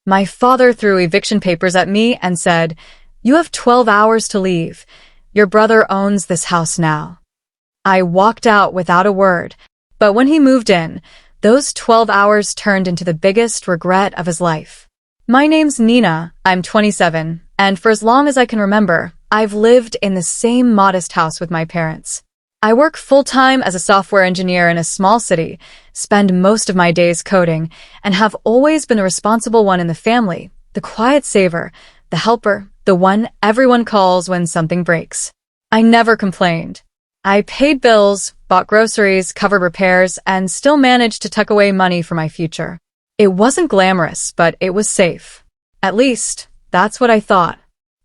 My father threw eviction papers at me and said, "You have 12 hours to leave. Your brother owns this house now." I walked out without a word, but when he moved in, those 12 hours turned into the biggest regret of his life. My name's Nina, I'm 27, and for as long as I can remember, I've lived in the same modest house with my parents. I work full-time as a software engineer in a small city, spend most of my days coding, and have always been the responsible one in the family, the quiet saver, the helper, the one everyone calls when something breaks. I never complained. I paid bills, bought groceries, covered repairs, and still managed to tuck away money for my future. It wasn't glamorous, but it was safe. At least, that's what I thought.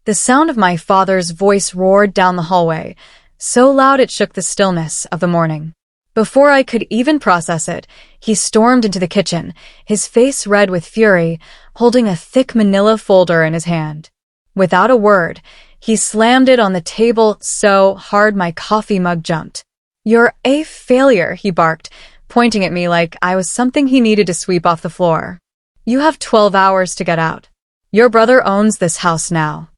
The sound of my father's voice roared down the hallway, so loud it shook the stillness of the morning. Before I could even process it, he stormed into the kitchen, his face red with fury, holding a thick manila folder in his hand. Without a word, he slammed it on the table so hard my coffee mug jumped. "You're a failure," he barked, pointing at me like I was something he needed to sweep off the floor. "You have 12 hours to get out. Your brother owns this house now."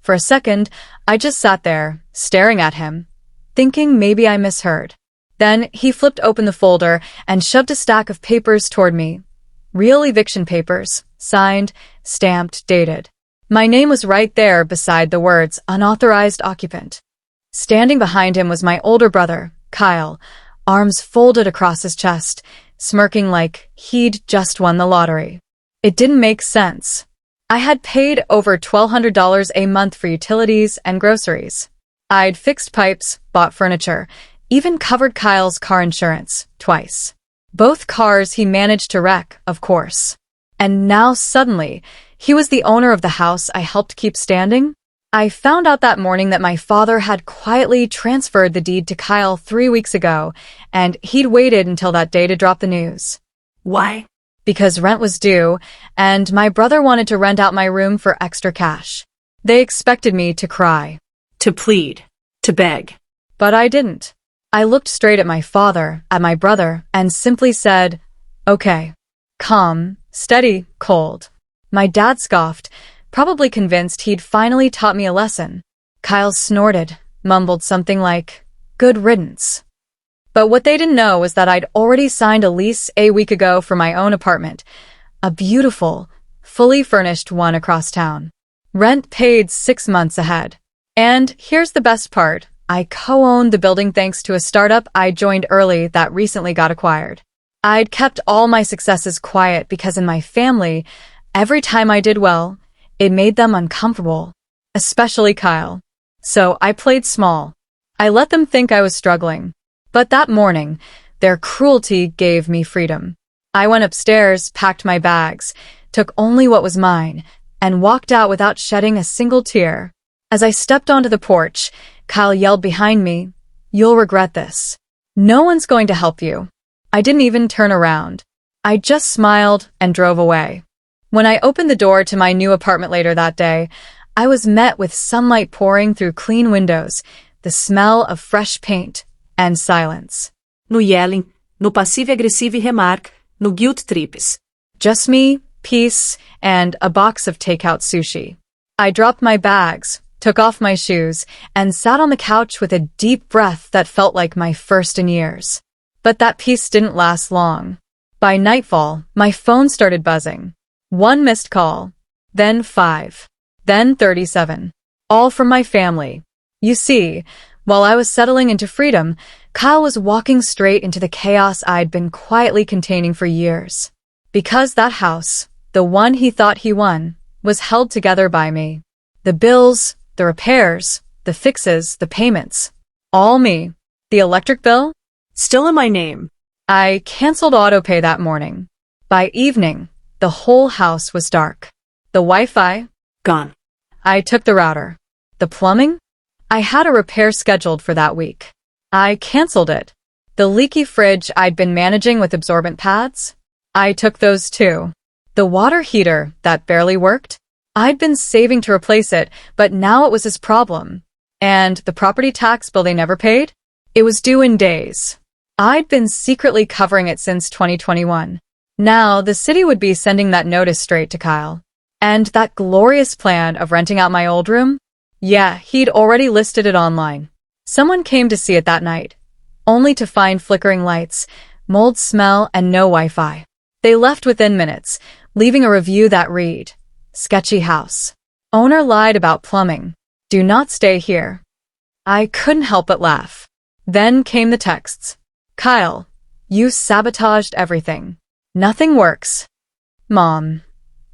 For a second, I just sat there, staring at him, thinking maybe I misheard. Then he flipped open the folder and shoved a stack of papers toward me. Real eviction papers, signed, stamped, dated. My name was right there beside the words unauthorized occupant. Standing behind him was my older brother, Kyle, arms folded across his chest, smirking like he'd just won the lottery. It didn't make sense. I had paid over $1,200 a month for utilities and groceries. I'd fixed pipes, bought furniture, even covered Kyle's car insurance twice. Both cars he managed to wreck, of course. And now suddenly, he was the owner of the house I helped keep standing? I found out that morning that my father had quietly transferred the deed to Kyle 3 weeks ago, and he'd waited until that day to drop the news. Why? Because rent was due, and my brother wanted to rent out my room for extra cash. They expected me to cry. To plead. To beg. But I didn't. I looked straight at my father, at my brother, and simply said, "Okay." Calm, steady, cold. My dad scoffed, probably convinced he'd finally taught me a lesson. Kyle snorted, mumbled something like, "Good riddance." But what they didn't know was that I'd already signed a lease a week ago for my own apartment, a beautiful, fully furnished one across town. Rent paid 6 months ahead. And here's the best part. I co-owned the building thanks to a startup I joined early that recently got acquired. I'd kept all my successes quiet because in my family, every time I did well, it made them uncomfortable, especially Kyle. So I played small. I let them think I was struggling. But that morning, their cruelty gave me freedom. I went upstairs, packed my bags, took only what was mine, and walked out without shedding a single tear. As I stepped onto the porch, Kyle yelled behind me, "You'll regret this. No one's going to help you." I didn't even turn around. I just smiled and drove away. When I opened the door to my new apartment later that day, I was met with sunlight pouring through clean windows, the smell of fresh paint, and silence. No yelling, no passive-aggressive remark, no guilt trips. Just me, peace, and a box of takeout sushi. I dropped my bags, took off my shoes, and sat on the couch with a deep breath that felt like my first in years. But that peace didn't last long. By nightfall, my phone started buzzing. 1 missed call, then 5, then 37. All from my family. You see, while I was settling into freedom, Kyle was walking straight into the chaos I'd been quietly containing for years. Because that house, the one he thought he won, was held together by me. The bills, the repairs, the fixes, the payments. All me. The electric bill? Still in my name. I canceled autopay that morning. By evening, the whole house was dark. The Wi-Fi? Gone. I took the router. The plumbing? I had a repair scheduled for that week. I canceled it. The leaky fridge I'd been managing with absorbent pads? I took those too. The water heater that barely worked? I'd been saving to replace it, but now it was his problem. And the property tax bill they never paid? It was due in days. I'd been secretly covering it since 2021. Now, the city would be sending that notice straight to Kyle. And that glorious plan of renting out my old room? Yeah, he'd already listed it online. Someone came to see it that night, only to find flickering lights, mold smell, and no Wi-Fi. They left within minutes, leaving a review that read, "Sketchy house. Owner lied about plumbing. Do not stay here." I couldn't help but laugh. Then came the texts. "Kyle, you sabotaged everything. Nothing works. Mom,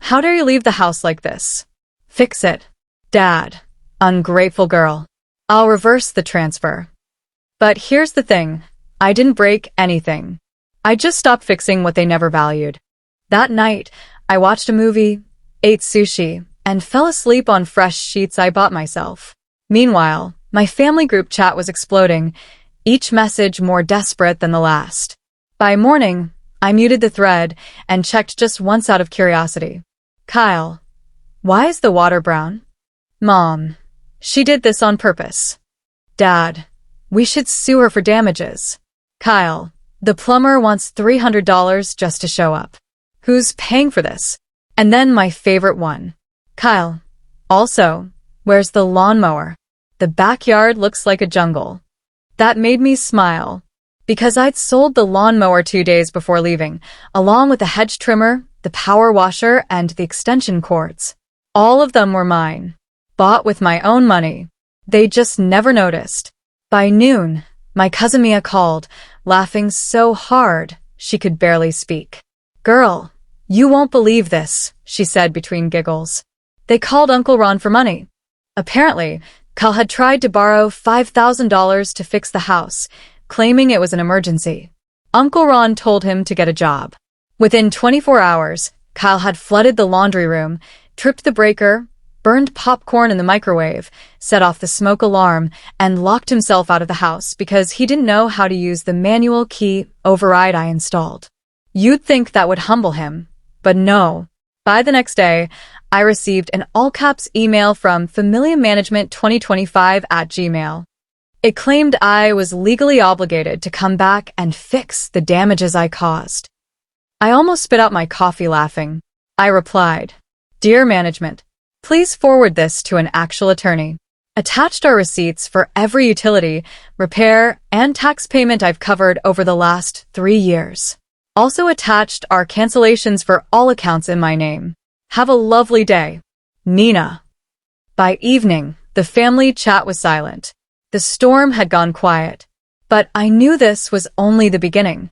how dare you leave the house like this? Fix it. Dad, ungrateful girl. I'll reverse the transfer." But here's the thing. I didn't break anything. I just stopped fixing what they never valued. That night, I watched a movie, ate sushi, and fell asleep on fresh sheets I bought myself. Meanwhile, my family group chat was exploding, each message more desperate than the last. By morning, I muted the thread and checked just once out of curiosity. "Kyle, why is the water brown?" "Mom, she did this on purpose." "Dad, we should sue her for damages." "Kyle, the plumber wants $300 just to show up. Who's paying for this?" And then my favorite one. "Kyle, also, where's the lawnmower? The backyard looks like a jungle." That made me smile, because I'd sold the lawnmower 2 days before leaving, along with the hedge trimmer, the power washer, and the extension cords. All of them were mine, bought with my own money. They just never noticed. By noon, my cousin Mia called, laughing so hard she could barely speak. "Girl, you won't believe this," she said between giggles. "They called Uncle Ron for money." Apparently, Kyle had tried to borrow $5,000 to fix the house, claiming it was an emergency. Uncle Ron told him to get a job. Within 24 hours, Kyle had flooded the laundry room, tripped the breaker, burned popcorn in the microwave, set off the smoke alarm, and locked himself out of the house because he didn't know how to use the manual key override I installed. You'd think that would humble him, but no. By the next day, I received an all-caps email from familiamanagement2025@gmail. It claimed I was legally obligated to come back and fix the damages I caused. I almost spit out my coffee laughing. I replied, "Dear management, please forward this to an actual attorney. Attached are receipts for every utility, repair, and tax payment I've covered over the last 3 years. Also attached are cancellations for all accounts in my name. Have a lovely day. Nina." By evening, the family chat was silent. The storm had gone quiet. But I knew this was only the beginning.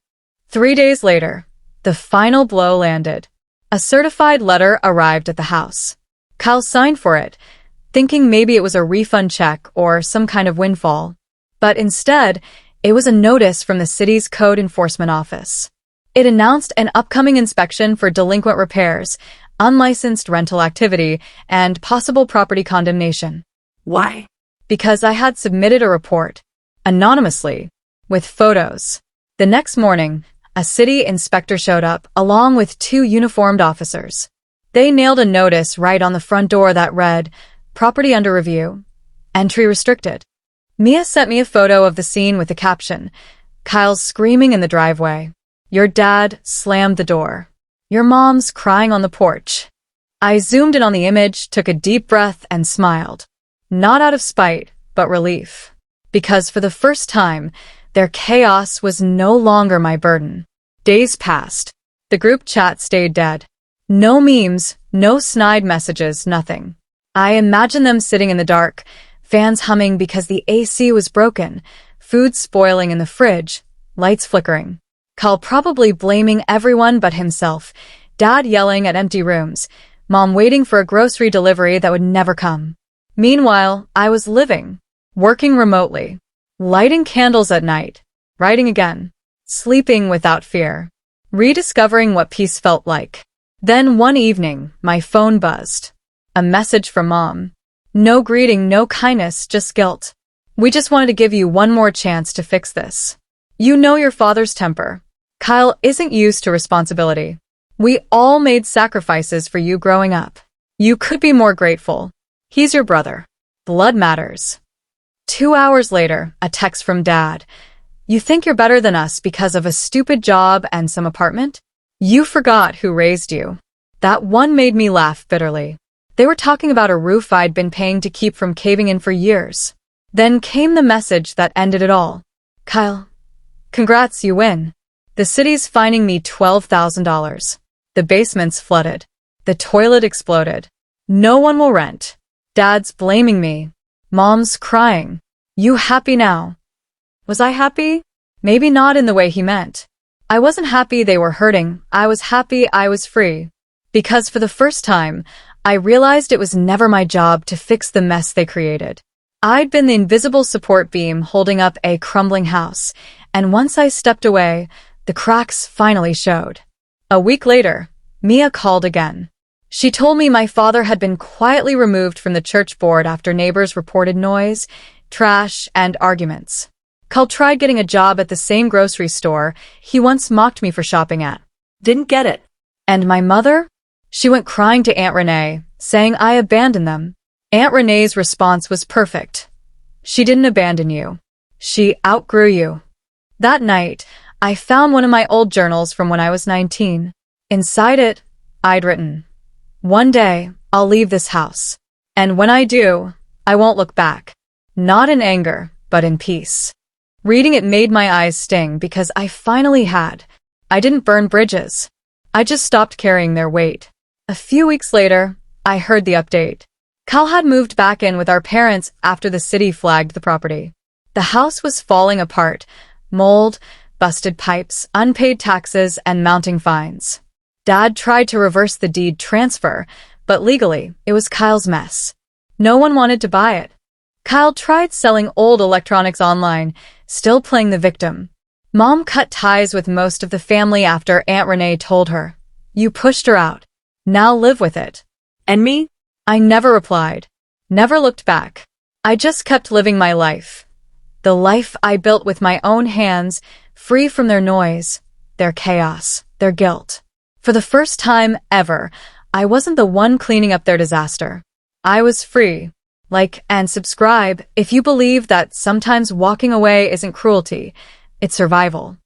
3 days later, the final blow landed. A certified letter arrived at the house. Kyle signed for it, thinking maybe it was a refund check or some kind of windfall. But instead, it was a notice from the city's code enforcement office. It announced an upcoming inspection for delinquent repairs, unlicensed rental activity, and possible property condemnation. Why? Because I had submitted a report, anonymously, with photos. The next morning, a city inspector showed up, along with 2 uniformed officers. They nailed a notice right on the front door that read, "Property under review. Entry restricted." Mia sent me a photo of the scene with the caption, "Kyle's screaming in the driveway. Your dad slammed the door. Your mom's crying on the porch." I zoomed in on the image, took a deep breath, and smiled. Not out of spite, but relief. Because for the first time, their chaos was no longer my burden. Days passed. The group chat stayed dead. No memes, no snide messages, nothing. I imagined them sitting in the dark, fans humming because the AC was broken, food spoiling in the fridge, lights flickering. Kyle probably blaming everyone but himself, Dad yelling at empty rooms, Mom waiting for a grocery delivery that would never come. Meanwhile, I was living, working remotely, lighting candles at night, writing again, sleeping without fear, rediscovering what peace felt like. Then one evening, my phone buzzed. A message from Mom. No greeting, no kindness, just guilt. "We just wanted to give you one more chance to fix this. You know your father's temper. Kyle isn't used to responsibility. We all made sacrifices for you growing up. You could be more grateful. He's your brother. Blood matters." 2 hours later, a text from Dad. "You think you're better than us because of a stupid job and some apartment? You forgot who raised you. That one made me laugh bitterly. They were talking about a roof I'd been paying to keep from caving in for years. Then came the message that ended it all. Kyle, congrats, you win. The city's fining me $12,000. The basement's flooded. The toilet exploded. No one will rent. Dad's blaming me. Mom's crying. You happy now? Was I happy? Maybe not in the way he meant. I wasn't happy they were hurting. I was happy I was free. Because for the first time, I realized it was never my job to fix the mess they created. I'd been the invisible support beam holding up a crumbling house, and once I stepped away, the cracks finally showed. A week later, Mia called again. She told me my father had been quietly removed from the church board after neighbors reported noise, trash, and arguments. Kyle tried getting a job at the same grocery store he once mocked me for shopping at. Didn't get it. And my mother? She went crying to Aunt Renee, saying I abandoned them. Aunt Renee's response was perfect. She didn't abandon you. She outgrew you. That night, I found one of my old journals from when I was 19. Inside it, I'd written, "One day, I'll leave this house. And when I do, I won't look back. Not in anger, but in peace." Reading it made my eyes sting because I finally had. I didn't burn bridges. I just stopped carrying their weight. A few weeks later, I heard the update. Kyle had moved back in with our parents after the city flagged the property. The house was falling apart. Mold, busted pipes, unpaid taxes, and mounting fines. Dad tried to reverse the deed transfer, but legally, it was Kyle's mess. No one wanted to buy it. Kyle tried selling old electronics online, still playing the victim. Mom cut ties with most of the family after Aunt Renee told her, "You pushed her out. Now live with it." And me? I never replied. Never looked back. I just kept living my life. The life I built with my own hands, free from their noise, their chaos, their guilt. For the first time ever, I wasn't the one cleaning up their disaster. I was free. Like and subscribe if you believe that sometimes walking away isn't cruelty, it's survival.